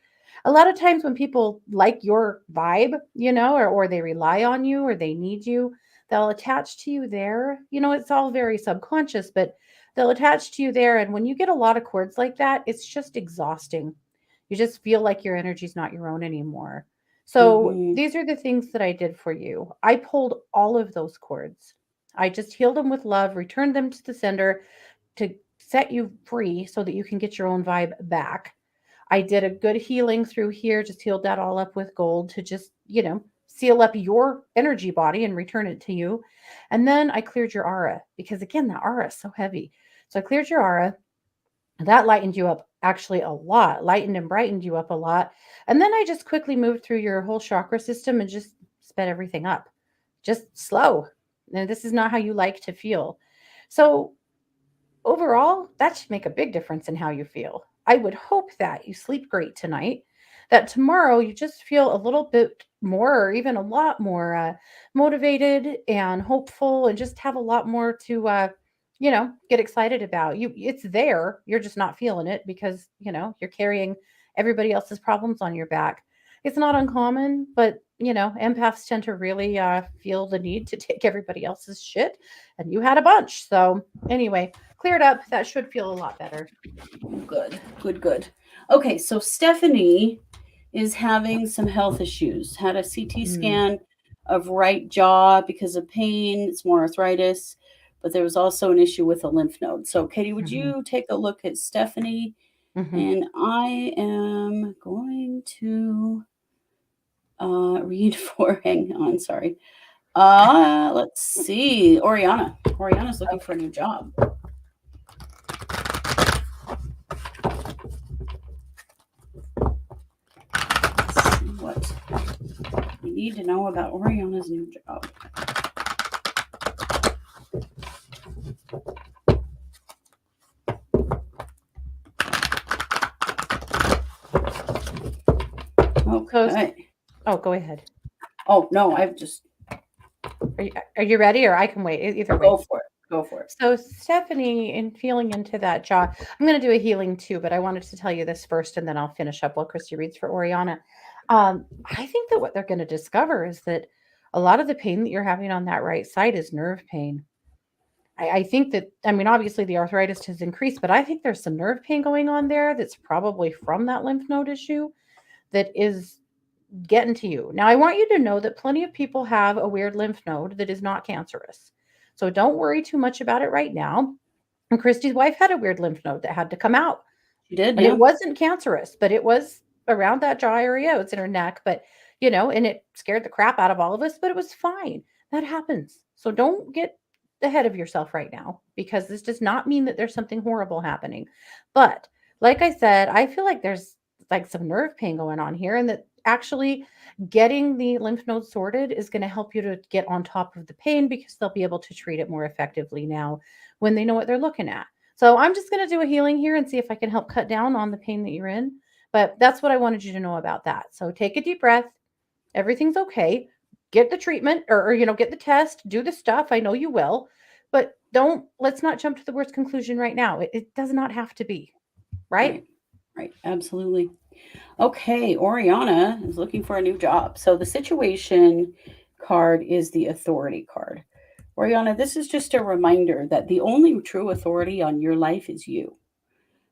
A lot of times when people like your vibe, or they rely on you or they need you, they'll attach to you there. It's all very subconscious, but they'll attach to you there. And when you get a lot of cords like that, it's just exhausting. You just feel like your energy is not your own anymore. So Mm-hmm. these are the things that I did for you. I pulled all of those cords. I just healed them with love, returned them to the sender to set you free so that you can get your own vibe back. I did a good healing through here, just healed that all up with gold to just, seal up your energy body and return it to you. And then I cleared your aura because, again, the aura is so heavy. So I cleared your aura. That lightened you up actually a lot, lightened and brightened you up a lot. And then I just quickly moved through your whole chakra system and just sped everything up. Just slow. Now, this is not how you like to feel. So overall, that should make a big difference in how you feel. I would hope that you sleep great tonight, that tomorrow you just feel a little bit more, or even a lot more motivated and hopeful, and just have a lot more to, get excited about. It's there. You're just not feeling it because, you're carrying everybody else's problems on your back. It's not uncommon, but, empaths tend to really feel the need to take everybody else's shit. And you had a bunch. So, anyway, cleared up. That should feel a lot better. Good, good, good. Okay, so Stephanie is having some health issues. Had a CT Mm, scan of right jaw because of pain. It's more arthritis, but there was also an issue with a lymph node. So, Katie, would mhm, you take a look at Stephanie? mhm. And I am going to read for, hang on, sorry. Let's see. Oriana. Oriana's looking for a new job. Let's see what we need to know about Oriana's new job. So, Okay. oh, go ahead. Oh no, I've just Are you ready, or I can wait? Either way. go for it. Go for it. So, Stephanie, in feeling into that job, I'm going to do a healing too, but I wanted to tell you this first, and then I'll finish up while Christy reads for Oriana. I think that what they're going to discover is that a lot of the pain that you're having on that right side is nerve pain. I think that, I mean, obviously the arthritis has increased, but I think there's some nerve pain going on there that's probably from that lymph node issue that is getting to you. Now, I want you to know that plenty of people have a weird lymph node that is not cancerous. So don't worry too much about it right now. And Christy's wife had a weird lymph node that had to come out. She did, And it yeah. wasn't cancerous, but it was around that jaw area. It's in her neck, but and it scared the crap out of all of us, but it was fine. That happens. So don't get ahead of yourself right now, because this does not mean that there's something horrible happening. But like I said, I feel like there's like some nerve pain going on here, and that actually getting the lymph nodes sorted is going to help you to get on top of the pain, because they'll be able to treat it more effectively now when they know what they're looking at. So I'm just going to do a healing here and see if I can help cut down on the pain that you're in. But that's what I wanted you to know about that. So take a deep breath. Everything's okay. Get the treatment, or get the test, do the stuff. I know you will, but let's not jump to the worst conclusion right now. It does not have to be, right? Right. Right. Absolutely. Okay. Oriana is looking for a new job. So the situation card is the authority card. Oriana, this is just a reminder that the only true authority on your life is you.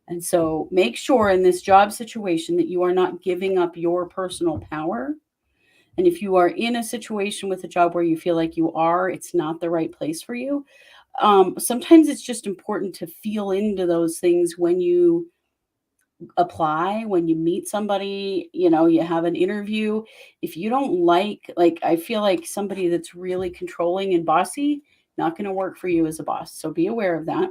And so make sure in this job situation that you are not giving up your personal power. And if you are in a situation with a job where you feel like it's not the right place for you. Sometimes it's just important to feel into those things when you apply, when you meet somebody, you have an interview. If you don't like, I feel like somebody that's really controlling and bossy, not going to work for you as a boss. So be aware of that.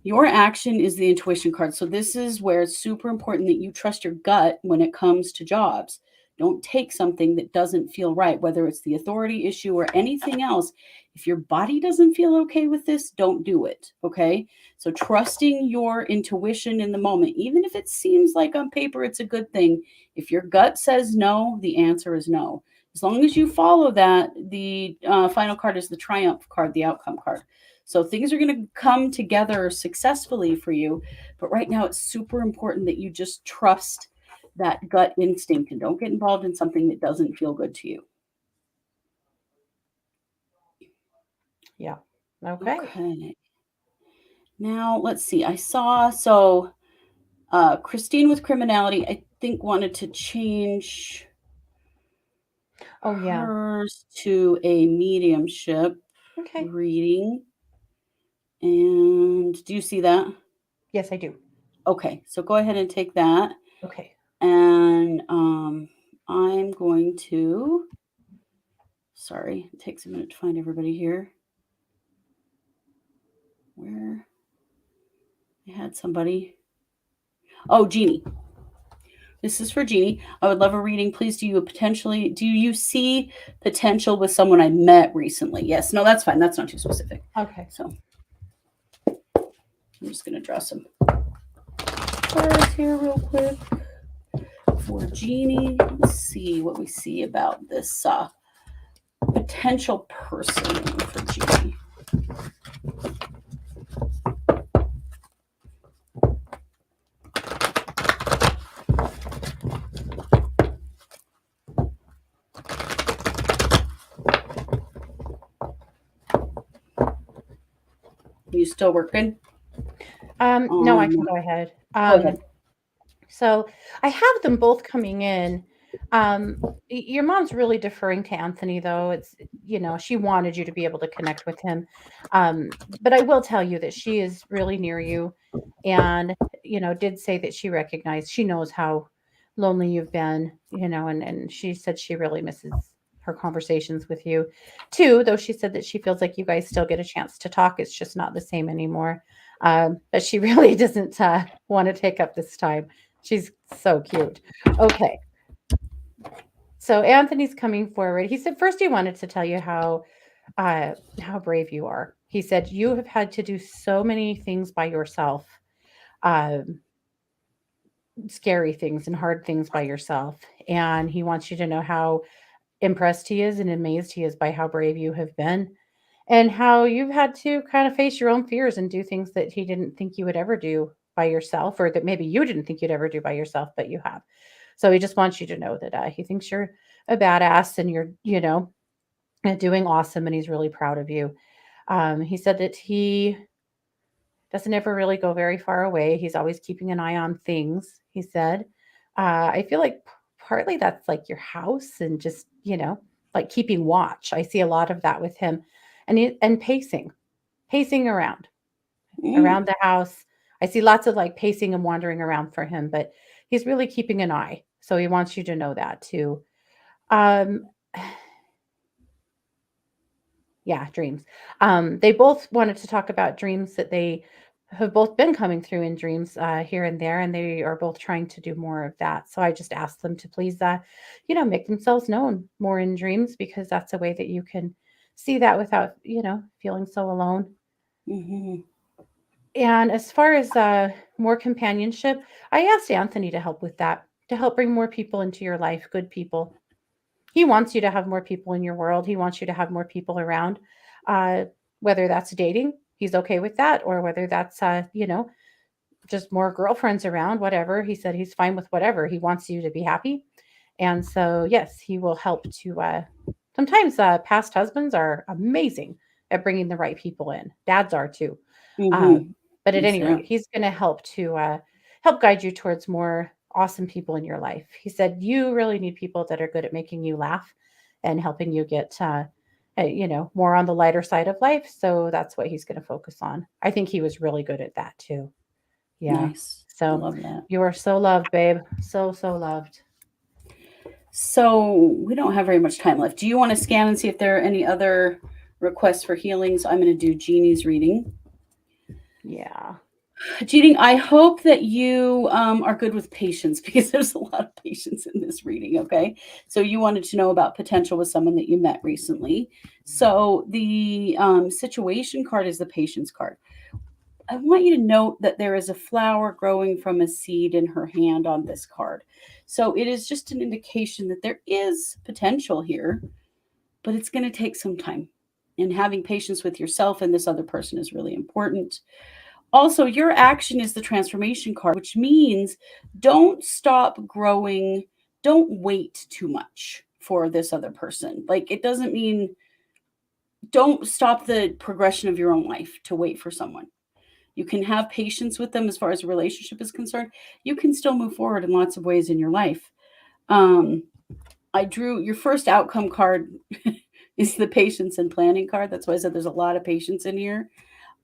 Your action is the intuition card. So this is where it's super important that you trust your gut when it comes to jobs. Don't take something that doesn't feel right, whether it's the authority issue or anything else. If your body doesn't feel okay with this, don't do it. Okay. So trusting your intuition in the moment, even if it seems like on paper it's a good thing, if your gut says no, the answer is no. As long as you follow that, the final card is the triumph card, the outcome card. So things are going to come together successfully for you. But right now, it's super important that you just trust that gut instinct and don't get involved in something that doesn't feel good to you. Yeah. Okay. Okay. Now, let's see. I saw, Christine with criminality, I think, wanted to change Oh, yeah. hers to a mediumship Okay. reading. And do you see that? Yes, I do. Okay, so go ahead and take that. Okay. And I'm going to, sorry, it takes a minute to find everybody here. Where I had somebody. Oh, Jeannie. This is for Jeannie. I would love a reading. Please, do you see potential with someone I met recently? Yes. No, that's fine. That's not too specific. Okay. So I'm just going to draw some cards here real quick for Jeannie. Let's see what we see about this potential person for Jeannie. You still working? No, I can go ahead. Go ahead. So I have them both coming in. Your mom's really deferring to Anthony, though. She wanted you to be able to connect with him. But I will tell you that she is really near you, and, did say that she knows how lonely you've been, and she said she really misses her conversations with you too, though she said that she feels like you guys still get a chance to talk. It's just not the same anymore. But she really doesn't want to take up this time. She's so cute. Okay. So Anthony's coming forward. He said first he wanted to tell you how brave you are. He said you have had to do so many things by yourself, um, scary things and hard things by yourself, and he wants you to know how impressed he is and amazed he is by how brave you have been, and how you've had to kind of face your own fears and do things that he didn't think you would ever do by yourself, or that maybe you didn't think you'd ever do by yourself, but you have. So he just wants you to know that he thinks you're a badass, and you're, doing awesome, and he's really proud of you. He said that he doesn't ever really go very far away. He's always keeping an eye on things, he said. I feel like partly that's like your house, and just, like keeping watch. I see a lot of that with him, and pacing around the house. I see lots of like pacing and wandering around for him, but he's really keeping an eye. So he wants you to know that too. Um, Yeah, dreams. They both wanted to talk about dreams that they have both been coming through in dreams here and there, and they are both trying to do more of that. So I just asked them to please, make themselves known more in dreams because that's a way that you can see that without, feeling so alone. Hmm. And as far as more companionship, I asked Anthony to help with that, to help bring more people into your life, good people. He wants you to have more people in your world. He wants you to have more people around, uh, whether that's dating, he's okay with that, or whether that's, just more girlfriends around, whatever. He said he's fine with whatever. He wants you to be happy. And so, yes, he will help to. Sometimes past husbands are amazing at bringing the right people in. Dads are too. Hmm. Um, but at Yes, any they rate, are. he's going to help to help guide you towards more awesome people in your life. He said you really need people that are good at making you laugh and helping you get, more on the lighter side of life. So that's what he's going to focus on. I think he was really good at that too. Yeah. Nice. I So love that. you are so loved, babe. So, so loved. So we don't have very much time left. Do you want to scan and see if there are any other requests for healings? I'm going to do Jeannie's reading. Yeah. Jeannie, I hope that you are good with patience because there's a lot of patience in this reading. Okay. So you wanted to know about potential with someone that you met recently. So the situation card is the patience card. I want you to note that there is a flower growing from a seed in her hand on this card. So it is just an indication that there is potential here, but it's going to take some time. And having patience with yourself and this other person is really important. Also, your action is the transformation card, which means don't stop growing, don't wait too much for this other person. Like, it doesn't mean don't stop the progression of your own life to wait for someone. You can have patience with them as far as a relationship is concerned. You can still move forward in lots of ways in your life. Um, I drew your first outcome card is the patience and planning card. That's why I said there's a lot of patience in here.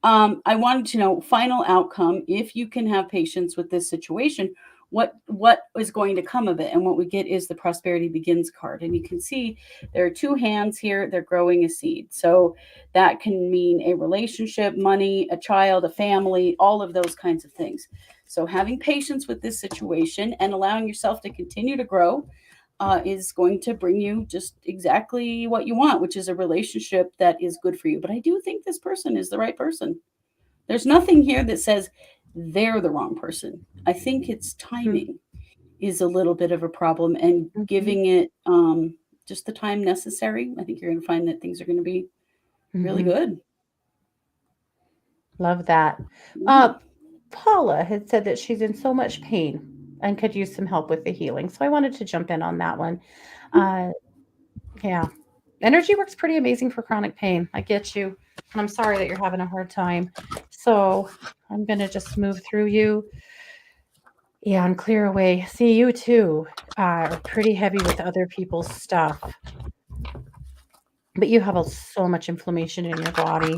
I wanted to know final outcome. If you can have patience with this situation, what is going to come of it? And what we get is the prosperity begins card. And you can see there are two hands here. They're growing a seed. So that can mean a relationship, money, a child, a family, all of those kinds of things. So having patience with this situation and allowing yourself to continue to grow is going to bring you just exactly what you want, which is a relationship that is good for you. But I do think this person is the right person. There's nothing here that says they're the wrong person. I think it's Mhm. timing is a little bit of a problem and Mhm. giving it just the time necessary. I think you're going to find that things are going to be really Mhm. good. Love that. Yeah. Uh, Paula had said that she's in so much pain and could use some help with the healing. So I wanted to jump in on that one. Uh, yeah. Energy works pretty amazing for chronic pain. I get you. And I'm sorry that you're having a hard time. So I'm going to just move through you. Yeah, and clear away. See, you too are pretty heavy with other people's stuff, but you have so much inflammation in your body.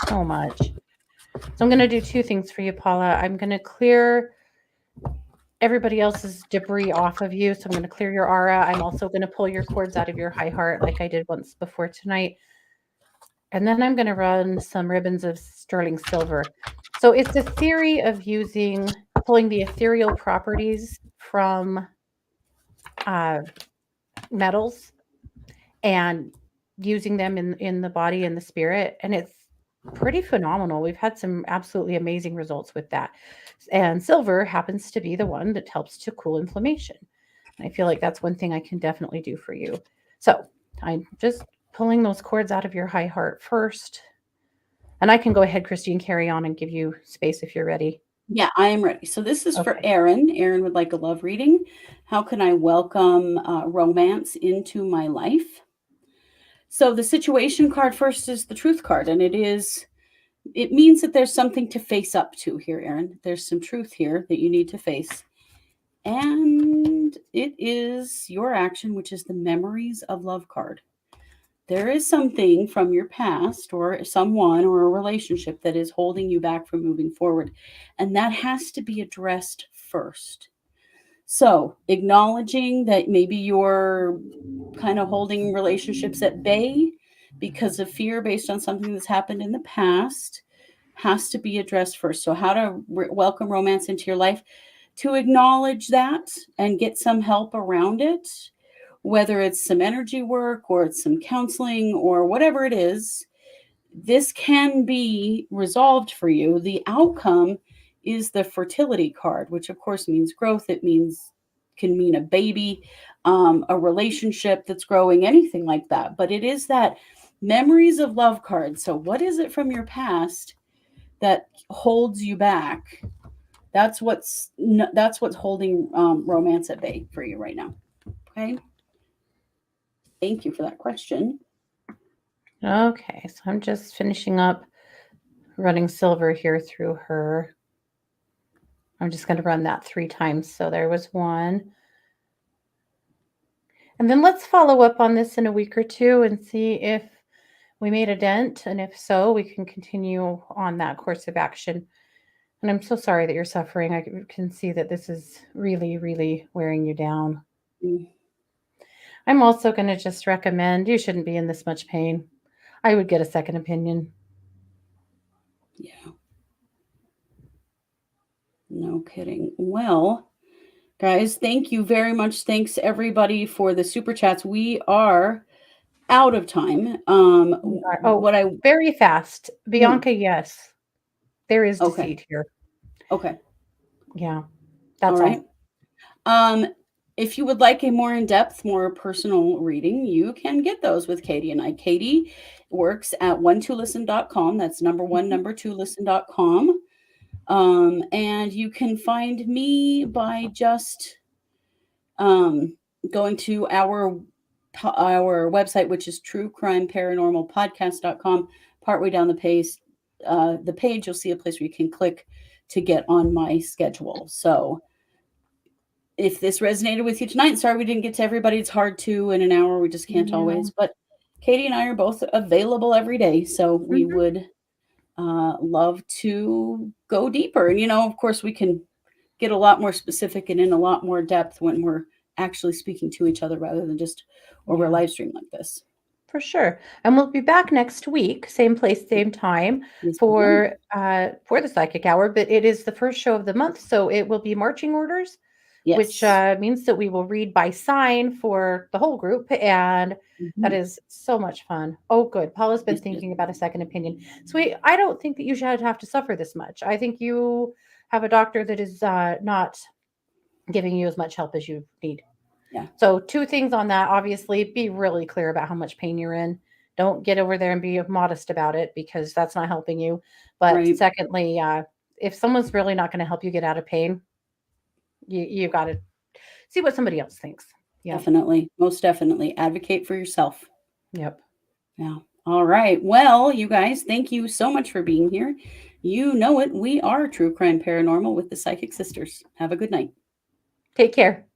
So much. So I'm going to do two things for you, Paula. I'm going to clear everybody else's debris off of you. So I'm going to clear your aura. I'm also going to pull your cords out of your high heart like I did once before tonight. And then I'm going to run some ribbons of sterling silver. So it's a theory of pulling the ethereal properties from uh, metals and using them in the body and the spirit, and it's pretty phenomenal. We've had some absolutely amazing results with that, and silver happens to be the one that helps to cool inflammation. I feel like that's one thing I can definitely do for you. So I'm just pulling those cords out of your high heart first, and I can go ahead, Christy, and carry on and give you space if you're ready. Yeah, I am ready. So this is for Okay. Erin. Erin would like a love reading. How can I welcome romance into my life? So the situation card first is the truth card, and it means that there's something to face up to here, Erin. There's some truth here that you need to face. And it is your action, which is the memories of love card. There is something from your past or someone or a relationship that is holding you back from moving forward. And that has to be addressed first. So, acknowledging that maybe you're kind of holding relationships at bay, because of fear based on something that's happened in the past has to be addressed first. So, how to welcome romance into your life, to acknowledge that and get some help around it, whether it's some energy work or it's some counseling or whatever it is, this can be resolved for you. The outcome is the fertility card, which of course means growth. It means, can mean a baby, a relationship that's growing, anything like that. But it is that memories of love card. So, what is it from your past that holds you back? That's what's holding romance at bay for you right now. Okay. Thank you for that question. Okay, so I'm just finishing up running silver here through her. I'm just going to run that 3 times. So there was one. And then let's follow up on this in a week or two and see if we made a dent. And if so, we can continue on that course of action. And I'm so sorry that you're suffering. I can see that this is really, really wearing you down. Mm, I'm also going to just recommend you shouldn't be in this much pain. I would get a second opinion. yeah. No kidding. Well, guys, thank you very much. Thanks everybody for the super chats. We are out of time. Oh, What I very fast. Bianca, yes. There is Okay. deceit here. Okay. Yeah. That's All right. If you would like a more in-depth, more personal reading, you can get those with Katie and I. Katie works at 12listen.com. That's number one, number 2listen.com. And you can find me by just going to our website, which is truecrimeparanormalpodcast.com. Partway down the page, you'll see a place where you can click to get on my schedule. So if this resonated with you tonight, sorry we didn't get to everybody. It's hard to in an hour. We just can't always. But Katie and I are both available every day. So we would love to go deeper. And, of course, we can get a lot more specific and in a lot more depth when we're actually speaking to each other rather than just over a live stream like this. For sure. And we'll be back next week, same place, same time, for the Psychic Hour. But it is the first show of the month, so it will be marching orders, which means that we will read by sign for the whole group, and that is so much fun. Oh, good. Paula's been thinking about a second opinion. So I don't think that you should have to suffer this much. I think you have a doctor that is not giving you as much help as you need. Yeah. So 2 things on that. Obviously, be really clear about how much pain you're in. Don't get over there and be modest about it, because that's not helping you. But secondly, if someone's really not going to help you get out of pain, you got to see what somebody else thinks. Yeah. Definitely. Most definitely. Advocate for yourself. Yep. Yeah. All right. Well, you guys, thank you so much for being here. You know it. We are True Crime Paranormal with the Psychic Sisters. Have a good night. Take care.